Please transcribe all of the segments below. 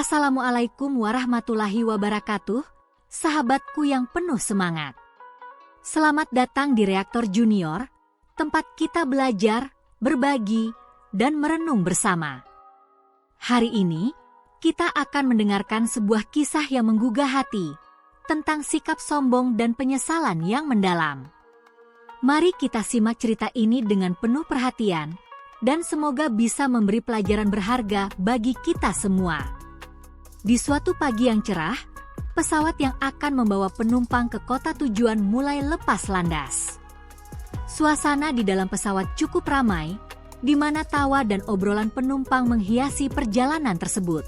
Assalamualaikum warahmatullahi wabarakatuh, sahabatku yang penuh semangat. Selamat datang di Reaktor Junior, tempat kita belajar, berbagi, dan merenung bersama. Hari ini, kita akan mendengarkan sebuah kisah yang menggugah hati, tentang sikap sombong dan penyesalan yang mendalam. Mari kita simak cerita ini dengan penuh perhatian, dan semoga bisa memberi pelajaran berharga bagi kita semua. Di suatu pagi yang cerah, pesawat yang akan membawa penumpang ke kota tujuan mulai lepas landas. Suasana di dalam pesawat cukup ramai, di mana tawa dan obrolan penumpang menghiasi perjalanan tersebut.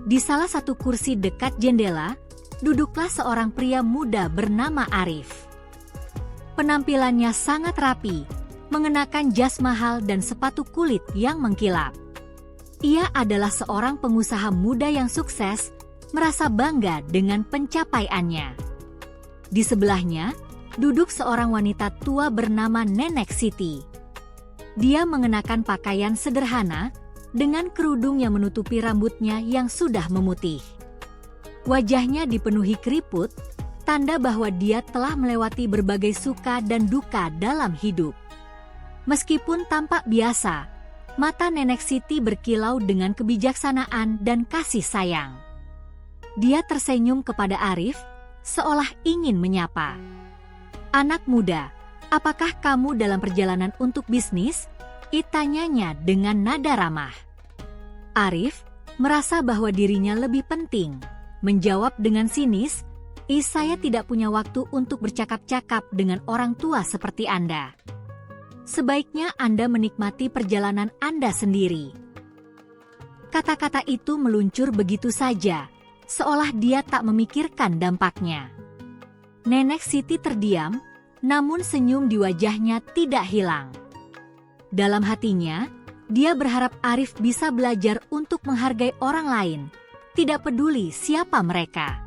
Di salah satu kursi dekat jendela, duduklah seorang pria muda bernama Arif. Penampilannya sangat rapi, mengenakan jas mahal dan sepatu kulit yang mengkilap. Ia adalah seorang pengusaha muda yang sukses, merasa bangga dengan pencapaiannya. Di sebelahnya, duduk seorang wanita tua bernama Nenek Siti. Dia mengenakan pakaian sederhana, dengan kerudung yang menutupi rambutnya yang sudah memutih. Wajahnya dipenuhi keriput, tanda bahwa dia telah melewati berbagai suka dan duka dalam hidup. Meskipun tampak biasa, mata Nenek Siti berkilau dengan kebijaksanaan dan kasih sayang. Dia tersenyum kepada Arif, seolah ingin menyapa. "Anak muda, apakah kamu dalam perjalanan untuk bisnis?" Tanyanya dengan nada ramah. Arif merasa bahwa dirinya lebih penting. Menjawab dengan sinis, "Saya tidak punya waktu untuk bercakap-cakap dengan orang tua seperti Anda. Sebaiknya Anda menikmati perjalanan Anda sendiri." Kata-kata itu meluncur begitu saja, seolah dia tak memikirkan dampaknya. Nenek Siti terdiam, namun senyum di wajahnya tidak hilang. Dalam hatinya, dia berharap Arif bisa belajar untuk menghargai orang lain, tidak peduli siapa mereka.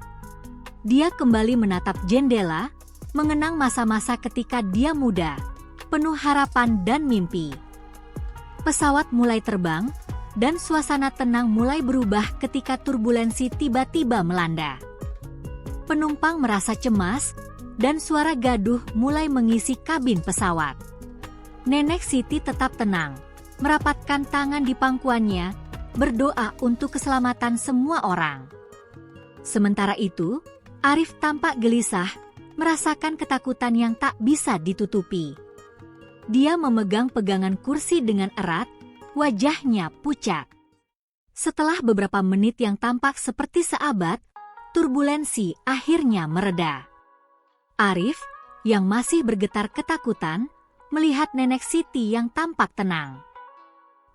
Dia kembali menatap jendela, mengenang masa-masa ketika dia muda, penuh harapan dan mimpi. Pesawat mulai terbang, dan suasana tenang mulai berubah ketika turbulensi tiba-tiba melanda. Penumpang merasa cemas, dan suara gaduh mulai mengisi kabin pesawat. Nenek Siti tetap tenang, merapatkan tangan di pangkuannya, berdoa untuk keselamatan semua orang. Sementara itu, Arif tampak gelisah, merasakan ketakutan yang tak bisa ditutupi. Dia memegang pegangan kursi dengan erat, wajahnya pucat. Setelah beberapa menit yang tampak seperti seabad, turbulensi akhirnya mereda. Arif, yang masih bergetar ketakutan, melihat Nenek Siti yang tampak tenang.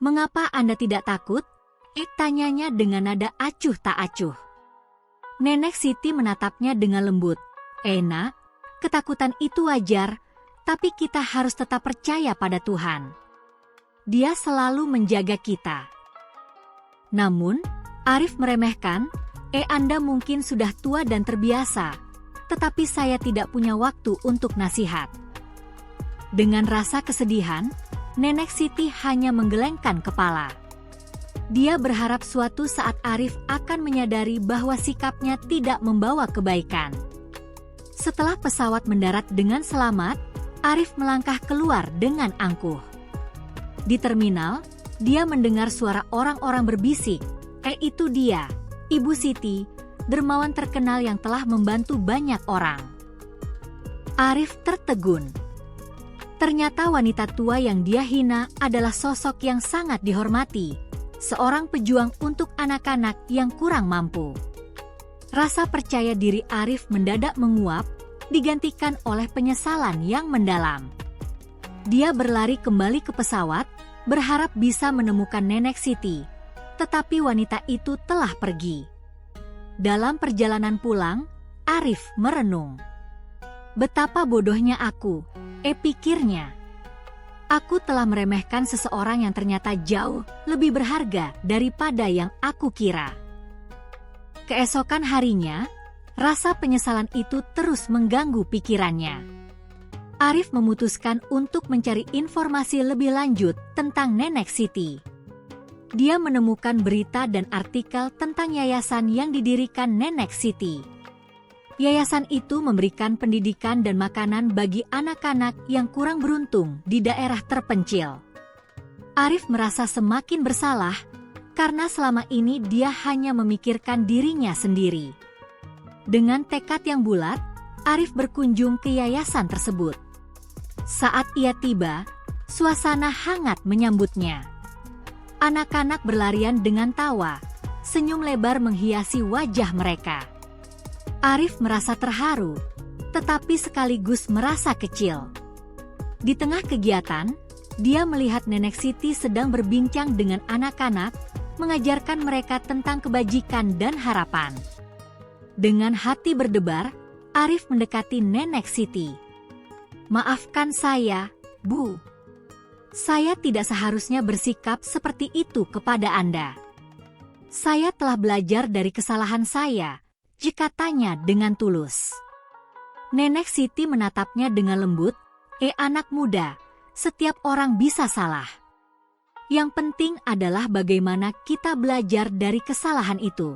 "Mengapa Anda tidak takut?" Tanyanya dengan nada acuh tak acuh. Nenek Siti menatapnya dengan lembut. "Nak, ketakutan itu wajar, tapi kita harus tetap percaya pada Tuhan. Dia selalu menjaga kita." Namun, Arif meremehkan, Anda mungkin sudah tua dan terbiasa, tetapi saya tidak punya waktu untuk nasihat." Dengan rasa kesedihan, Nenek Siti hanya menggelengkan kepala. Dia berharap suatu saat Arif akan menyadari bahwa sikapnya tidak membawa kebaikan. Setelah pesawat mendarat dengan selamat, Arif melangkah keluar dengan angkuh. Di terminal, dia mendengar suara orang-orang berbisik. Itu dia, Ibu Siti, dermawan terkenal yang telah membantu banyak orang. Arif tertegun. Ternyata wanita tua yang dia hina adalah sosok yang sangat dihormati, seorang pejuang untuk anak-anak yang kurang mampu. Rasa percaya diri Arif mendadak menguap, digantikan oleh penyesalan yang mendalam. Dia berlari kembali ke pesawat, berharap bisa menemukan Nenek Siti, tetapi wanita itu telah pergi. Dalam perjalanan pulang, Arif merenung. "Betapa bodohnya aku," pikirnya. "Aku telah meremehkan seseorang yang ternyata jauh lebih berharga daripada yang aku kira." Keesokan harinya, rasa penyesalan itu terus mengganggu pikirannya. Arif memutuskan untuk mencari informasi lebih lanjut tentang Nenek Siti. dia menemukan berita dan artikel tentang yayasan yang didirikan Nenek Siti. Yayasan itu memberikan pendidikan dan makanan bagi anak-anak yang kurang beruntung di daerah terpencil. Arif merasa semakin bersalah karena selama ini dia hanya memikirkan dirinya sendiri. Dengan tekad yang bulat, Arif berkunjung ke yayasan tersebut. Saat ia tiba, suasana hangat menyambutnya. Anak-anak berlarian dengan tawa, senyum lebar menghiasi wajah mereka. Arif merasa terharu, tetapi sekaligus merasa kecil. Di tengah kegiatan, dia melihat Nenek Siti sedang berbincang dengan anak-anak, mengajarkan mereka tentang kebajikan dan harapan. Dengan hati berdebar, Arif mendekati Nenek Siti. "Maafkan saya, Bu. Saya tidak seharusnya bersikap seperti itu kepada Anda. Saya telah belajar dari kesalahan saya," katanya dengan tulus. Nenek Siti menatapnya dengan lembut, anak muda, setiap orang bisa salah. Yang penting adalah bagaimana kita belajar dari kesalahan itu."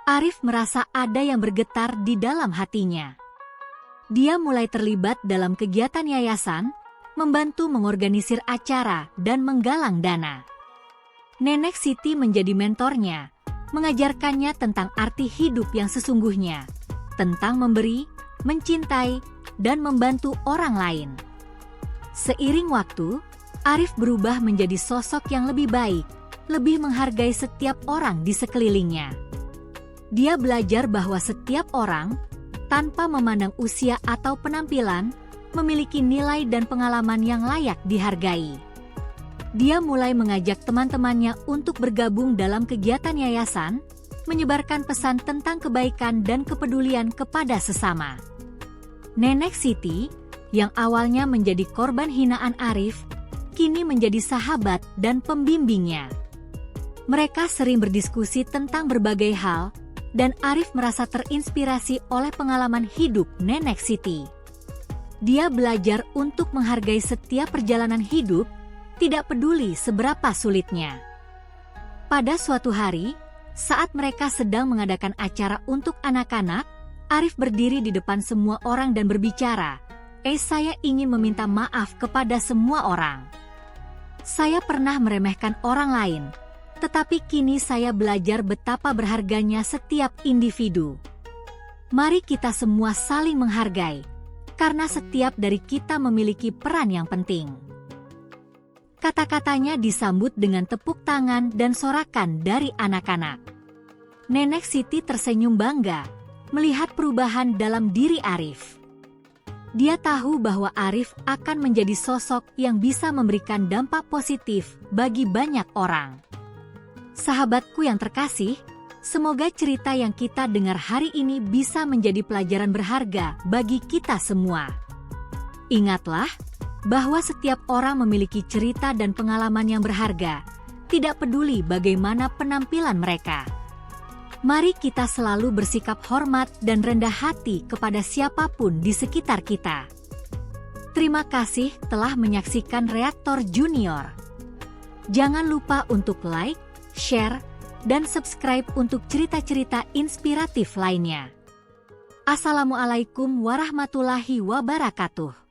Arif merasa ada yang bergetar di dalam hatinya. Dia mulai terlibat dalam kegiatan yayasan, membantu mengorganisir acara dan menggalang dana. Nenek Siti menjadi mentornya, mengajarkannya tentang arti hidup yang sesungguhnya, tentang memberi, mencintai, dan membantu orang lain. Seiring waktu, Arif berubah menjadi sosok yang lebih baik, lebih menghargai setiap orang di sekelilingnya. Dia belajar bahwa setiap orang, tanpa memandang usia atau penampilan, memiliki nilai dan pengalaman yang layak dihargai. Dia mulai mengajak teman-temannya untuk bergabung dalam kegiatan yayasan, menyebarkan pesan tentang kebaikan dan kepedulian kepada sesama. Nenek Siti, yang awalnya menjadi korban hinaan Arif, kini menjadi sahabat dan pembimbingnya. Mereka sering berdiskusi tentang berbagai hal, dan Arif merasa terinspirasi oleh pengalaman hidup Nenek Siti. Dia belajar untuk menghargai setiap perjalanan hidup, tidak peduli seberapa sulitnya. Pada suatu hari, saat mereka sedang mengadakan acara untuk anak-anak, Arif berdiri di depan semua orang dan berbicara, "Saya ingin meminta maaf kepada semua orang. Saya pernah meremehkan orang lain, tetapi kini saya belajar betapa berharganya setiap individu. Mari kita semua saling menghargai, karena setiap dari kita memiliki peran yang penting." Kata-katanya disambut dengan tepuk tangan dan sorakan dari anak-anak. Nenek Siti tersenyum bangga melihat perubahan dalam diri Arif. Dia tahu bahwa Arif akan menjadi sosok yang bisa memberikan dampak positif bagi banyak orang. Sahabatku yang terkasih, semoga cerita yang kita dengar hari ini bisa menjadi pelajaran berharga bagi kita semua. Ingatlah bahwa setiap orang memiliki cerita dan pengalaman yang berharga, tidak peduli bagaimana penampilan mereka. Mari kita selalu bersikap hormat dan rendah hati kepada siapapun di sekitar kita. Terima kasih telah menyaksikan Reaktor Junior. Jangan lupa untuk like, share, dan subscribe untuk cerita-cerita inspiratif lainnya. Assalamualaikum warahmatullahi wabarakatuh.